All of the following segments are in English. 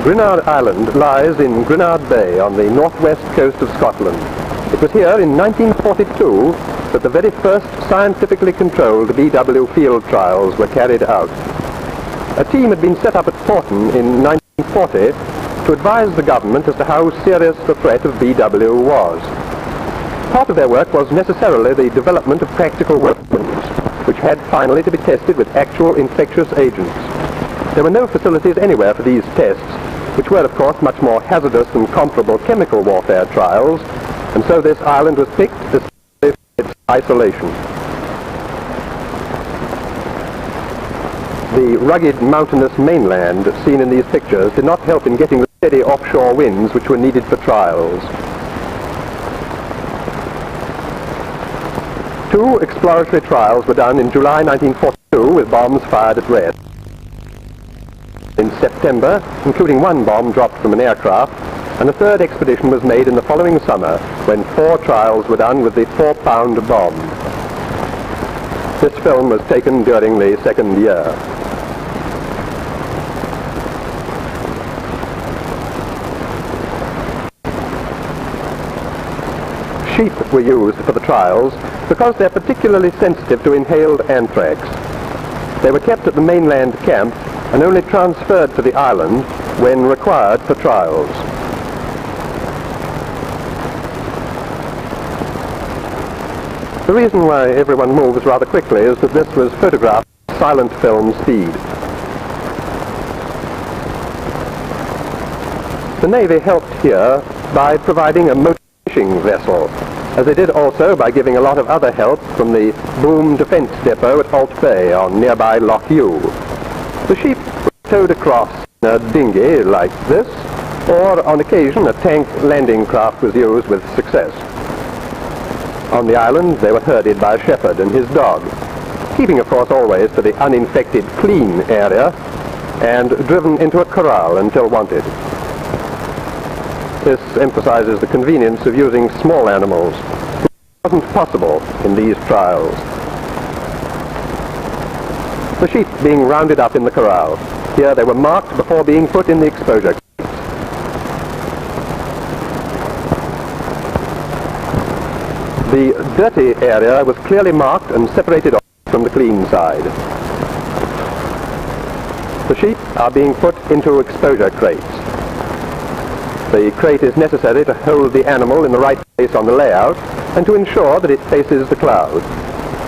Gruinard Island lies in Gruinard Bay on the northwest coast of Scotland. It was here in 1942 that the very first scientifically controlled BW field trials were carried out. A team had been set up at Porton in 1940 to advise the government as to how serious the threat of BW was. Part of their work was necessarily the development of practical weapons, which had finally to be tested with actual infectious agents. There were no facilities anywhere for these tests, which were of course much more hazardous than comparable chemical warfare trials, and so this island was picked especially for its isolation. The rugged mountainous mainland seen in these pictures did not help in getting the steady offshore winds which were needed for trials. 2 exploratory trials were done in July 1942 with bombs fired at rest. In September, including 1 bomb dropped from an aircraft, and a 3rd expedition was made in the following summer when 4 trials were done with the 4-pound bomb. This film was taken during the 2nd year. Sheep were used for the trials because they're particularly sensitive to inhaled anthrax. They were kept at the mainland camp and only transferred to the island when required for trials. The reason why everyone moves rather quickly is that this was photographed at silent film speed. The Navy helped here by providing a motor fishing vessel, as they did also by giving a lot of other help from the Boom Defence Depot at Alt Bay on nearby Loch Ewe. The sheep were towed across in a dinghy like this, or on occasion a tank landing craft was used with success. On the island they were herded by a shepherd and his dog, keeping of course always to the uninfected clean area, and driven into a corral until wanted. This emphasizes the convenience of using small animals, which wasn't possible in these trials. The sheep being rounded up in the corral. Here they were marked before being put in the exposure crates. The dirty area was clearly marked and separated off from the clean side. The sheep are being put into exposure crates. The crate is necessary to hold the animal in the right place on the layout and to ensure that it faces the cloud.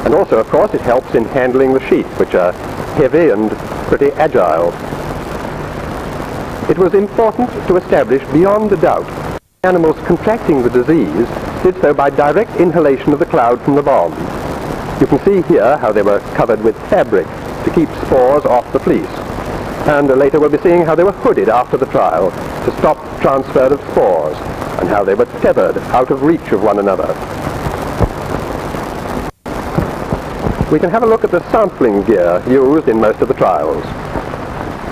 And also, of course, it helps in handling the sheep, which are heavy and pretty agile. It was important to establish beyond a doubt that animals contracting the disease did so by direct inhalation of the cloud from the bomb. You can see here how they were covered with fabric to keep spores off the fleece. And later we'll be seeing how they were hooded after the trial to stop transfer of spores, and how they were tethered out of reach of one another. We can have a look at the sampling gear used in most of the trials.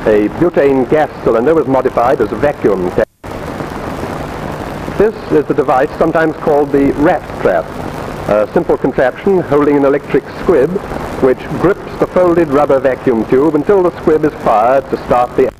A butane gas cylinder was modified as a vacuum tank. This is the device sometimes called the rat trap, a simple contraption holding an electric squib which grips the folded rubber vacuum tube until the squib is fired to start the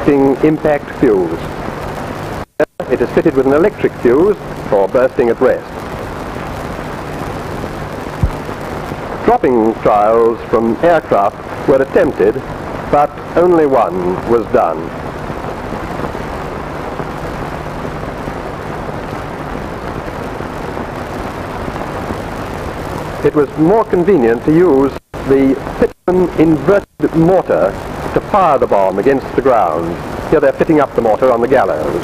ejecting impact fuse. It is fitted with an electric fuse for bursting at rest. Dropping trials from aircraft were attempted, but only one was done. It was more convenient to use the Pitman inverted mortar to fire the bomb against the ground. Here they're fitting up the mortar on the gallows.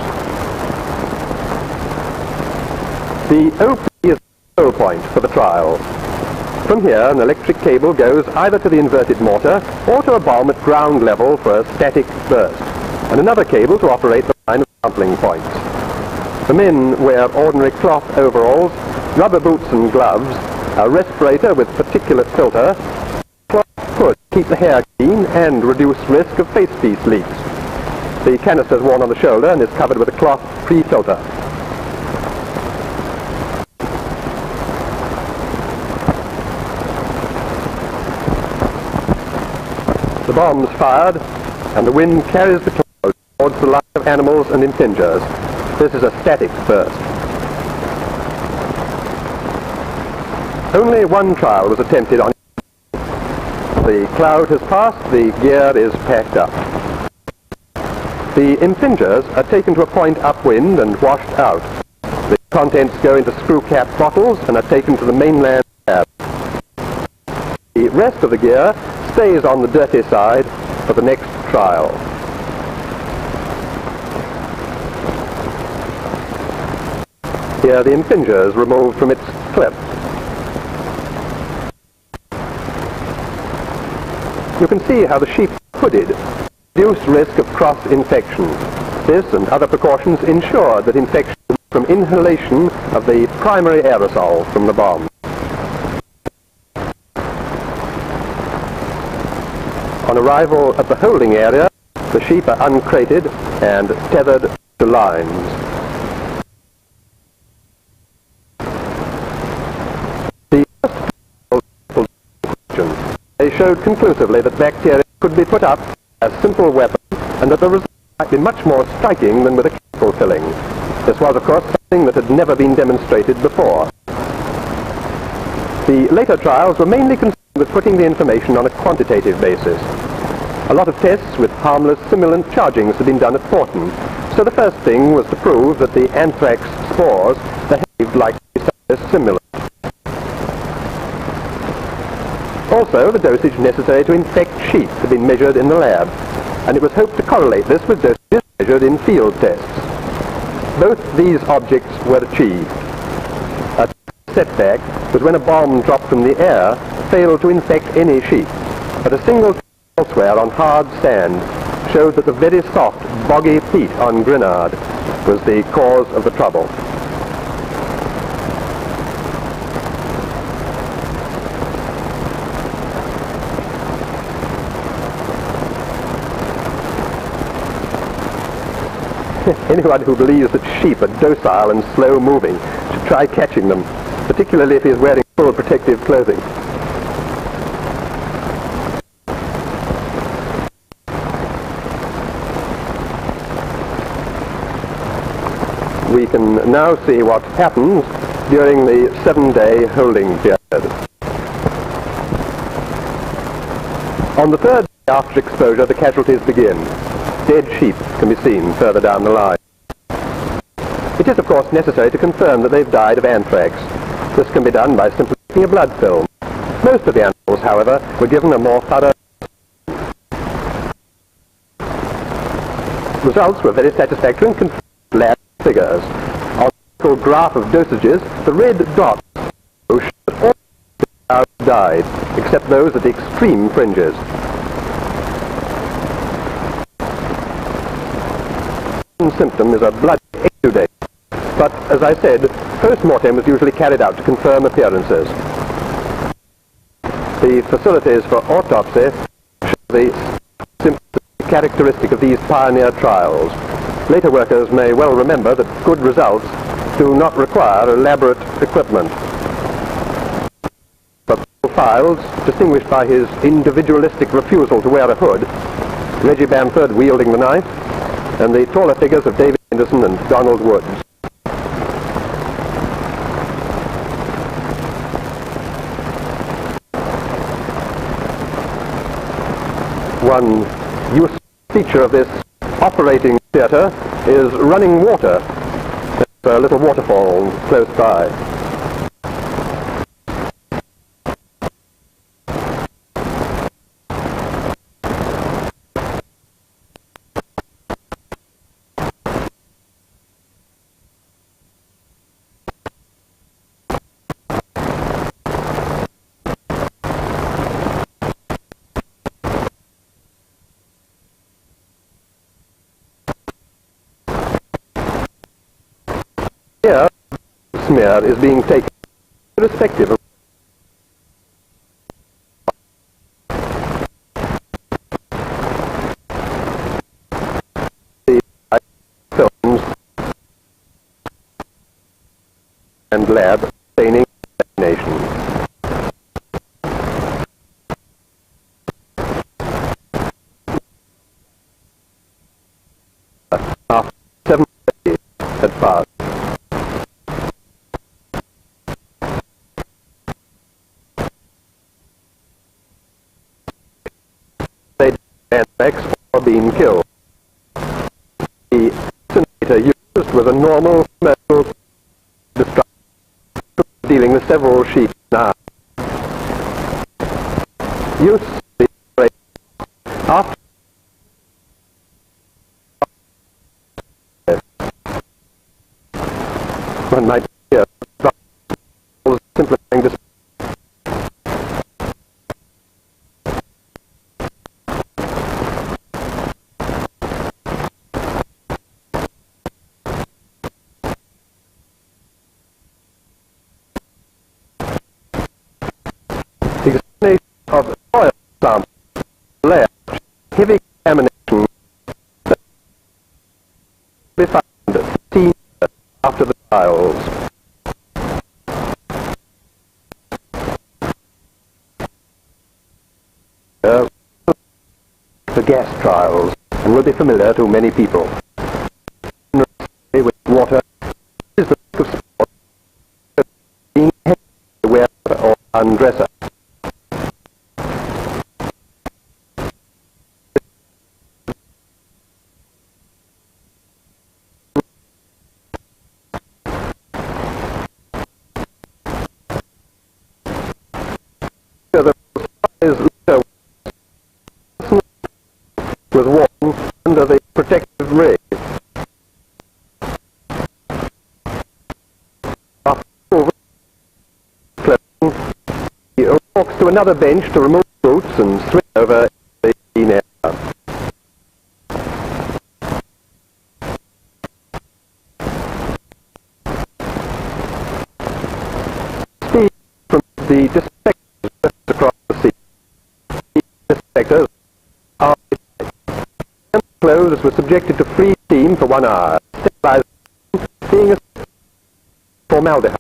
The OP is the control point for the trial. From here, an electric cable goes either to the inverted mortar or to a bomb at ground level for a static burst, and another cable to operate the line of sampling points. The men wear ordinary cloth overalls, rubber boots and gloves, a respirator with particulate filter, cloth hood to keep the hair clean and reduce risk of face piece leaks. The canister is worn on the shoulder and is covered with a cloth pre-filter. The bomb's fired, and the wind carries the cloud towards the line of animals and impingers. This is a static burst. Only one trial was attempted on. The cloud has passed, the gear is packed up. The impingers are taken to a point upwind and washed out. The contents go into screw cap bottles and are taken to the mainland lab. The rest of the gear stays on the dirty side for the next trial. Here the impinger is removed from its clip. You can see how the sheep are hooded, reduce risk of cross-infection. This and other precautions ensure that infection from inhalation of the primary aerosol from the bomb. On arrival at the holding area, the sheep are uncrated and tethered to lines. The first question, they showed conclusively that bacteria could be put up as simple weapons and that the result might be much more striking than with a chemical filling. This was, of course, something that had never been demonstrated before. The later trials were mainly concerned with putting the information on a quantitative basis. A lot of tests with harmless simulant chargings had been done at Fortin, so the first thing was to prove that the anthrax spores behaved like a simulant. Also, the dosage necessary to infect sheep had been measured in the lab, and it was hoped to correlate this with dosages measured in field tests. Both these objects were achieved. A setback was when a bomb dropped from the air failed to infect any sheep, but a single test elsewhere on hard sand showed that the very soft, boggy peat on Gruinard was the cause of the trouble. Anyone who believes that sheep are docile and slow-moving should try catching them, particularly if he is wearing full protective clothing. We can now see what happens during the 7-day holding period. On the third day after exposure, the casualties begin. Dead sheep can be seen further down the line. It is, of course, necessary to confirm that they've died of anthrax. This can be done by simply taking a blood film. Most of the animals, however, were given a more thorough. Results were very satisfactory and confirmed lab figures. On the graph of dosages, the red dots show that all the cows died, except those at the extreme fringes. One symptom is a blood exudate, but as I said, post-mortem was usually carried out to confirm appearances. The facilities for autopsy show the symptoms characteristic of these pioneer trials. Later workers may well remember that good results do not require elaborate equipment. But Files, distinguished by his individualistic refusal to wear a hood, Reggie Bamford wielding the knife, and the taller figures of David Henderson and Donald Woods. One useful feature of this operating theatre is running water. There's a little waterfall close by. Here, smear is being taken irrespective of the films and lab staining examination. After 7 days had passed, Anthrax or been killed. The incinerator used was a normal metal destruction, dealing with several sheets now. Use the after one might hear simplifying this. Examination of oil samples, layer, heavy contamination that be found 15 years after the trials. The gas trials, and will be familiar to many people. With water is the risk of sport being heavy wear or undresser. Was worn under the protective rig. After clothing, he walks to another bench to remove boots and swing over the clean air. Speed from the disinfectors just across the sea. The disinfectors are clothes were subjected to free steam for 1 hour, sterilization being a formaldehyde.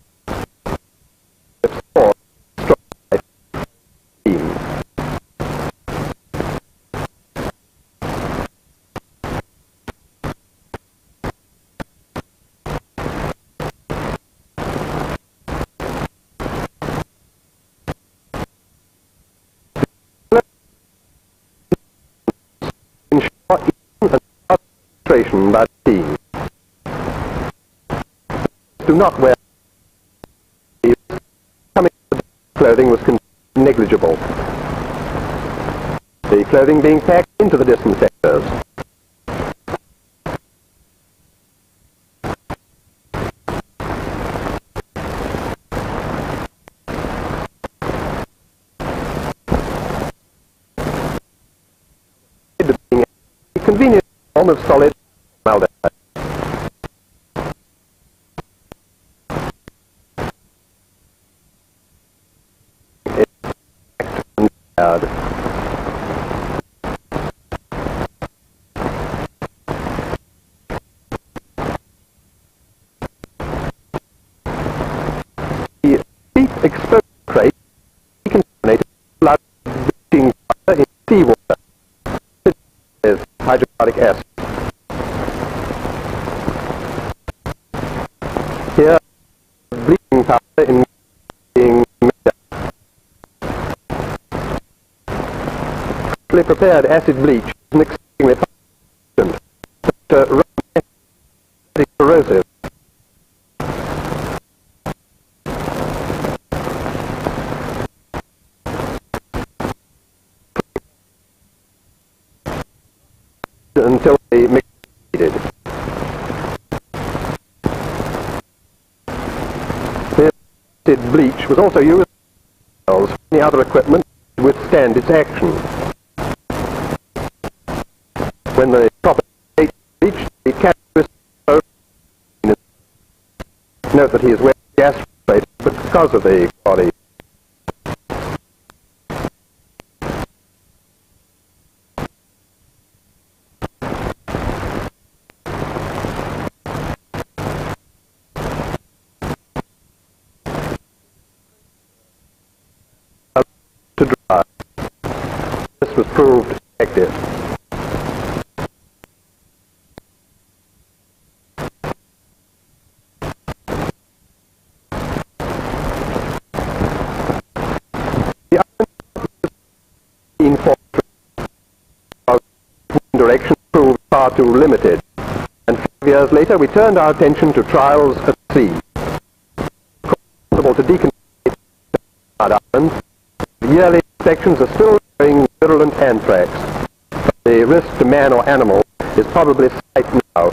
By steam. Do not wear coming clothing was negligible. The clothing being packed into the disinfectors. A convenient form of solid formaldehyde. The deep exposed crate decontaminated blood bleaching in seawater. It is hydrochloric acid. Here, bleaching powder in being made up. Freshly prepared acid bleach is an extremely fine but corrosive. Until the mix is needed. This acid bleach was also used for any other equipment to withstand its action. When the proper bleach, the capture is note that he is wearing gas plate because of the body. To dry. This was proved effective. The direction proved far too limited, and 5 years later we turned our attention to trials at sea. Possible to decontaminate islands. The yearly inspections are still showing virulent anthrax. The risk to man or animal is probably slight now.